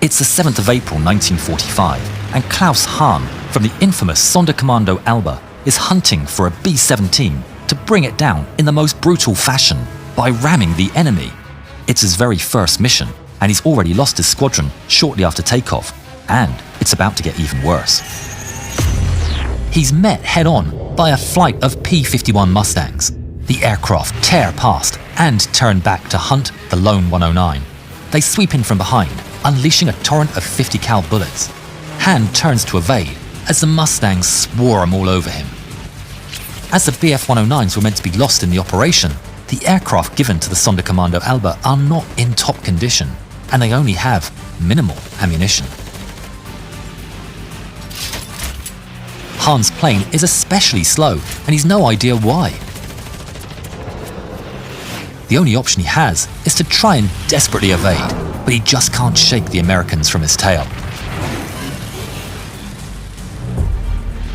It's the 7th of April 1945, and Klaus Han from the infamous Sonderkommando Elbe is hunting for a B-17 to bring it down in the most brutal fashion by ramming the enemy. It's his very first mission, and he's already lost his squadron shortly after takeoff, and it's about to get even worse. He's met head-on by a flight of P-51 Mustangs. The aircraft tear past and turn back to hunt the lone 109. They sweep in from behind, unleashing a torrent of 50 cal bullets. Han turns to evade as the Mustangs swarm all over him. As the Bf-109s were meant to be lost in the operation, the aircraft given to the Sonderkommando Elbe are not in top condition, and they only have minimal ammunition. Han's plane is especially slow, and he's no idea why. The only option he has is to try and desperately evade, but he just can't shake the Americans from his tail.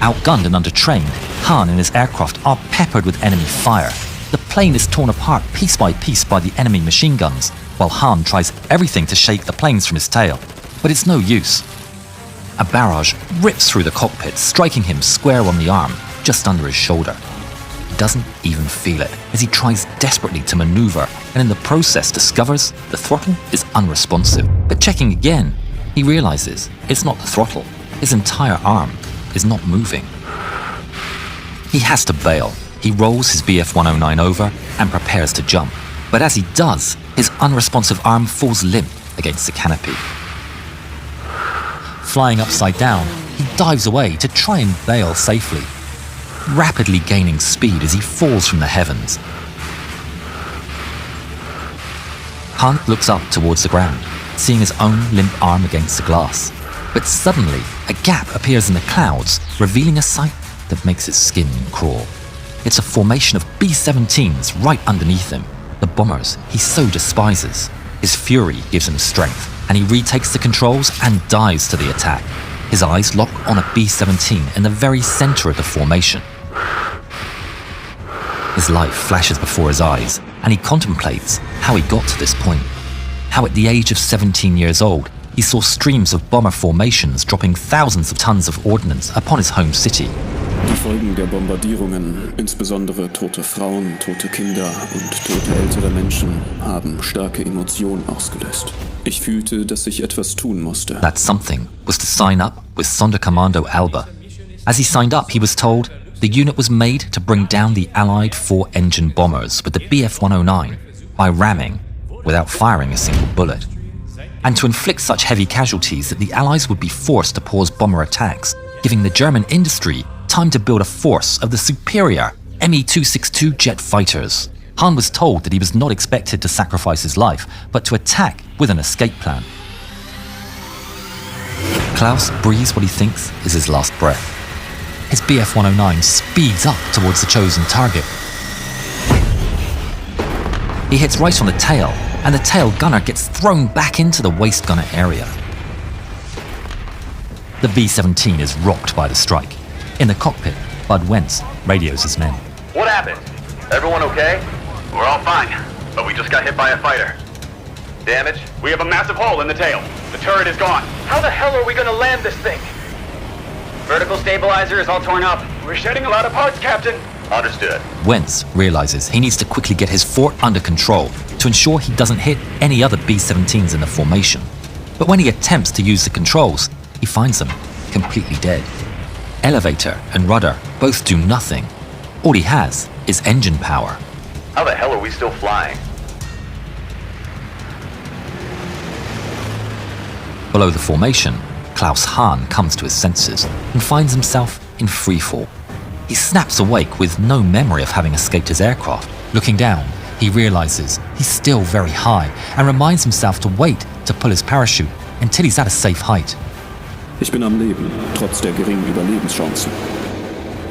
Outgunned and undertrained, Han and his aircraft are peppered with enemy fire. The plane is torn apart piece by piece by the enemy machine guns, while Han tries everything to shake the planes from his tail, but it's no use. A barrage rips through the cockpit, striking him square on the arm, just under his shoulder. He doesn't even feel it, as he tries desperately to maneuver, and in the process discovers the throttle is unresponsive. But checking again, he realizes it's not the throttle. His entire arm is not moving. He has to bail. He rolls his Bf-109 over and prepares to jump. But as he does, his unresponsive arm falls limp against the canopy. Flying upside down, he dives away to try and bail safely, rapidly gaining speed as he falls from the heavens. Han looks up towards the ground, seeing his own limp arm against the glass. But suddenly, a gap appears in the clouds, revealing a sight that makes his skin crawl. It's a formation of B-17s right underneath him, the bombers he so despises. His fury gives him strength, and he retakes the controls and dives to the attack. His eyes lock on a B-17 in the very center of the formation. His life flashes before his eyes, and he contemplates how he got to this point. How at the age of 17 years old, he saw streams of bomber formations dropping thousands of tons of ordnance upon his home city. Die Folgen der Bombardierungen, insbesondere tote Frauen, tote Kinder und tote ältere Menschen, haben starke Emotionen ausgelöst. Ich fühlte, dass ich etwas tun musste. That something was to sign up with Sonderkommando Elbe. As he signed up, he was told the unit was made to bring down the Allied four-engine bombers with the Bf-109 by ramming without firing a single bullet, and to inflict such heavy casualties that the Allies would be forced to pause bomber attacks, giving the German industry time to build a force of the superior Me-262 jet fighters. Han was told that he was not expected to sacrifice his life, but to attack with an escape plan. Klaus breathes what he thinks is his last breath. His Bf-109 speeds up towards the chosen target. He hits right on the tail, and the tail gunner gets thrown back into the waist gunner area. The B-17 is rocked by the strike. In the cockpit, Bud Wentz radios his men. What happened? Everyone okay? We're all fine, but we just got hit by a fighter. Damage? We have a massive hole in the tail. The turret is gone. How the hell are we gonna land this thing? Vertical stabilizer is all torn up. We're shedding a lot of parts, Captain. Understood. Wentz realizes he needs to quickly get his fort under control to ensure he doesn't hit any other B-17s in the formation. But when he attempts to use the controls, he finds them completely dead. Elevator and rudder both do nothing. All he has is engine power. How the hell are we still flying? Below the formation, Klaus Han comes to his senses and finds himself in freefall. He snaps awake with no memory of having escaped his aircraft. Looking down, he realizes he's still very high and reminds himself to wait to pull his parachute until he's at a safe height. Ich bin am Leben, trotz der geringen Überlebenschancen.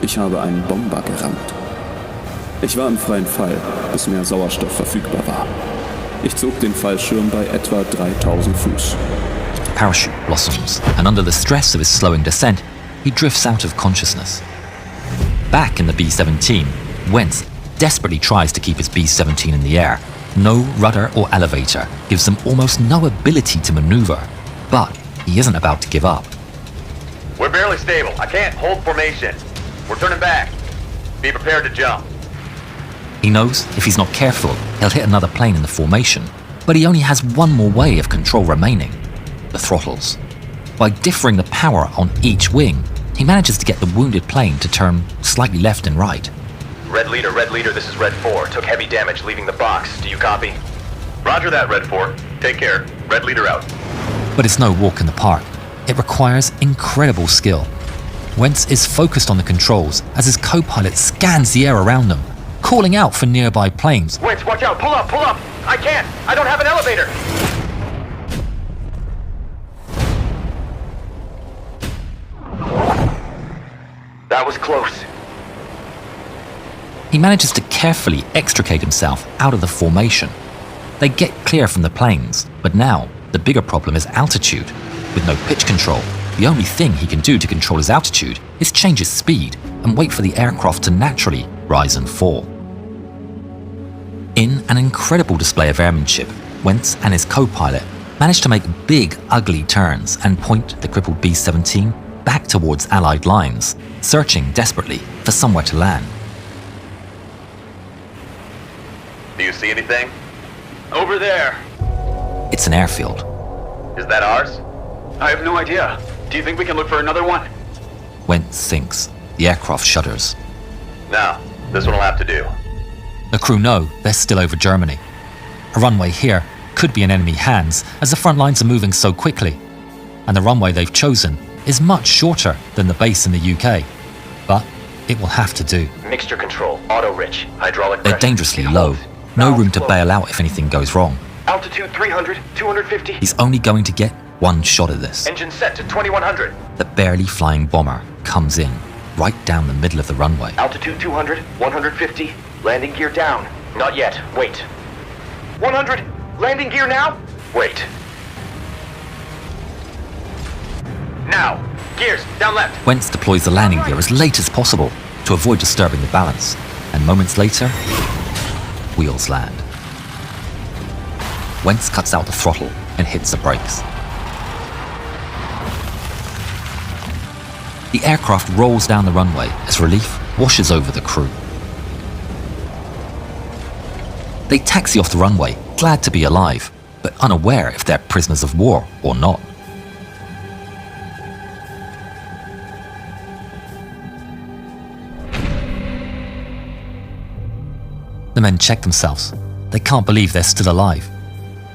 Ich habe einen Bomber gerammt. Ich war im freien Fall, bis mehr Sauerstoff verfügbar war. Ich zog den Fallschirm bei etwa 3000 Fuß. The parachute blossoms, and under the stress of his slowing descent, he drifts out of consciousness. Back in the B-17, Wentz desperately tries to keep his B-17 in the air. No rudder or elevator gives them almost no ability to maneuver. But he isn't about to give up. We're barely stable. I can't hold formation. We're turning back. Be prepared to jump. He knows if he's not careful, he'll hit another plane in the formation, but he only has one more way of control remaining: the throttles. By differing the power on each wing, he manages to get the wounded plane to turn slightly left and right. Red leader, this is Red 4. Took heavy damage leaving the box. Do you copy? Roger that, Red 4. Take care. Red leader out. But it's no walk in the park. It requires incredible skill. Wentz is focused on the controls as his co-pilot scans the air around them, calling out for nearby planes. Wentz, watch out! Pull up! Pull up! I can't! I don't have an elevator! That was close. He manages to carefully extricate himself out of the formation. They get clear from the planes, but now the bigger problem is altitude. With no pitch control, the only thing he can do to control his altitude is change his speed and wait for the aircraft to naturally rise and fall. In an incredible display of airmanship, Wentz and his co-pilot manage to make big, ugly turns and point the crippled B-17 back towards Allied lines, searching desperately for somewhere to land. Do you see anything? Over there. It's an airfield. Is that ours? I have no idea. Do you think we can look for another one? Wentz thinks. The aircraft shudders. No, this one will have to do. The crew know they're still over Germany. A runway here could be in enemy hands as the front lines are moving so quickly. And the runway they've chosen is much shorter than the base in the UK. But it will have to do. Mixture control, auto-rich, hydraulic pressure. They're dangerously low. No room to bail out if anything goes wrong. Altitude 300, 250. He's only going to get one shot at this. Engine set to 2100. The barely flying bomber comes in, right down the middle of the runway. Altitude 200, 150. Landing gear down. Not yet. Wait. 100. Landing gear now? Wait. Now. Gears, down left. Wentz deploys the landing gear as late as possible to avoid disturbing the balance. And moments later, wheels land. Wentz cuts out the throttle and hits the brakes. The aircraft rolls down the runway as relief washes over the crew. They taxi off the runway, glad to be alive, but unaware if they're prisoners of war or not. The men check themselves. They can't believe they're still alive.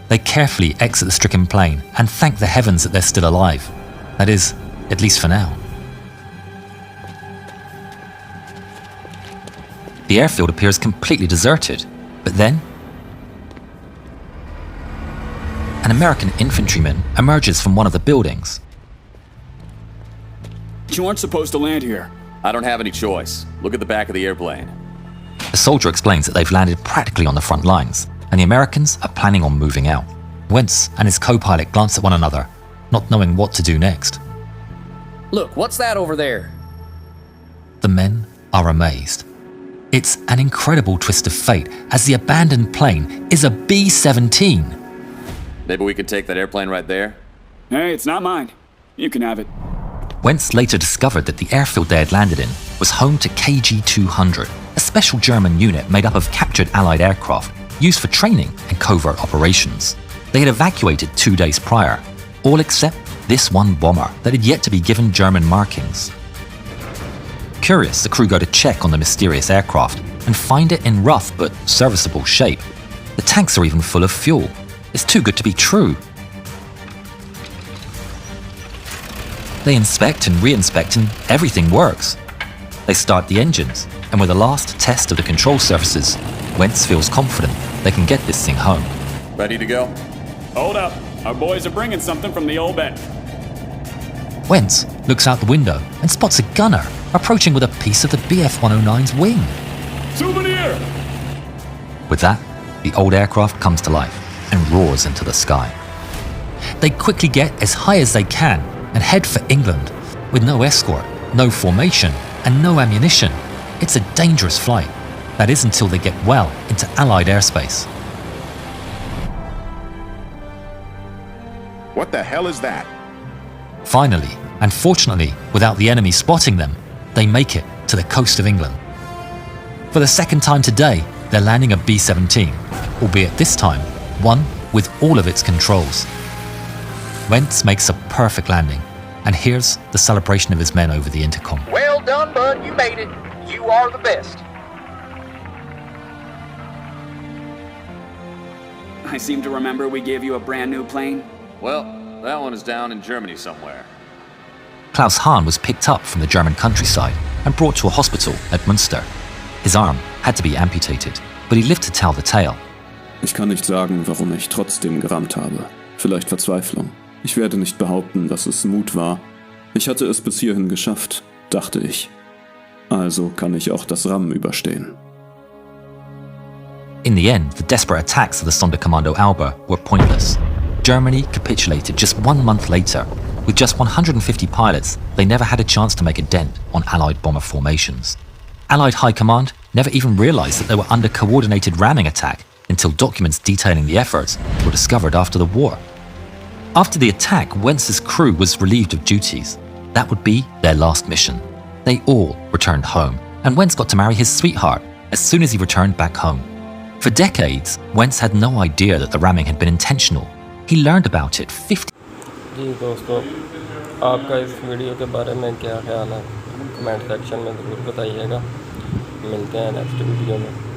They carefully exit the stricken plane and thank the heavens that they're still alive. That is, at least for now. The airfield appears completely deserted, but then an American infantryman emerges from one of the buildings. You aren't supposed to land here. I don't have any choice. Look at the back of the airplane. The soldier explains that they've landed practically on the front lines, and the Americans are planning on moving out. Wentz and his co-pilot glance at one another, not knowing what to do next. Look, what's that over there? The men are amazed. It's an incredible twist of fate, as the abandoned plane is a B-17. Maybe we could take that airplane right there? Hey, it's not mine. You can have it. Wentz later discovered that the airfield they had landed in was home to KG-200, a special German unit made up of captured Allied aircraft used for training and covert operations. They had evacuated 2 days prior, all except this one bomber that had yet to be given German markings. Curious, the crew go to check on the mysterious aircraft and find it in rough but serviceable shape. The tanks are even full of fuel. It's too good to be true. They inspect and re-inspect and everything works. They start the engines, and with a last test of the control surfaces, Wentz feels confident they can get this thing home. Ready to go? Hold up. Our boys are bringing something from the old bet. Wentz looks out the window and spots a gunner approaching with a piece of the Bf-109's wing. Souvenir! With that, the old aircraft comes to life and roars into the sky. They quickly get as high as they can and head for England. With no escort, no formation, and no ammunition, it's a dangerous flight. That is until they get well into Allied airspace. What the hell is that? Finally, and fortunately, without the enemy spotting them, they make it to the coast of England. For the second time today, they're landing a B-17, albeit this time, one with all of its controls. Wentz makes a perfect landing, and here's the celebration of his men over the intercom. Well done, Bud. You made it. You are the best. I seem to remember we gave you a brand new plane. Well, that one is down in Germany somewhere. Klaus Han was picked up from the German countryside and brought to a hospital at Münster. His arm had to be amputated, but he lived to tell the tale. Ich kann nicht sagen, warum ich trotzdem gerammt habe. Vielleicht Verzweiflung. Ich werde nicht behaupten, dass es Mut war. Ich hatte es bis hierhin geschafft, dachte ich. Also kann ich auch das Rammen überstehen. In the end, the desperate attacks of the Sonderkommando Alba were pointless. Germany capitulated just 1 month later. With just 150 pilots, they never had a chance to make a dent on Allied bomber formations. Allied High Command never even realized that they were under coordinated ramming attack until documents detailing the efforts were discovered after the war. After the attack, Wentz's crew was relieved of duties. That would be their last mission. They all returned home, and Wentz got to marry his sweetheart as soon as he returned back home. For decades, Wentz had no idea that the ramming had been intentional. He learned about it 50 जी दोस्तों, आपका इस video के बारे में क्या ख्याल है? Comment section में ज़रूर बताइएगा। मिलते हैं नेक्स्ट वीडियो में।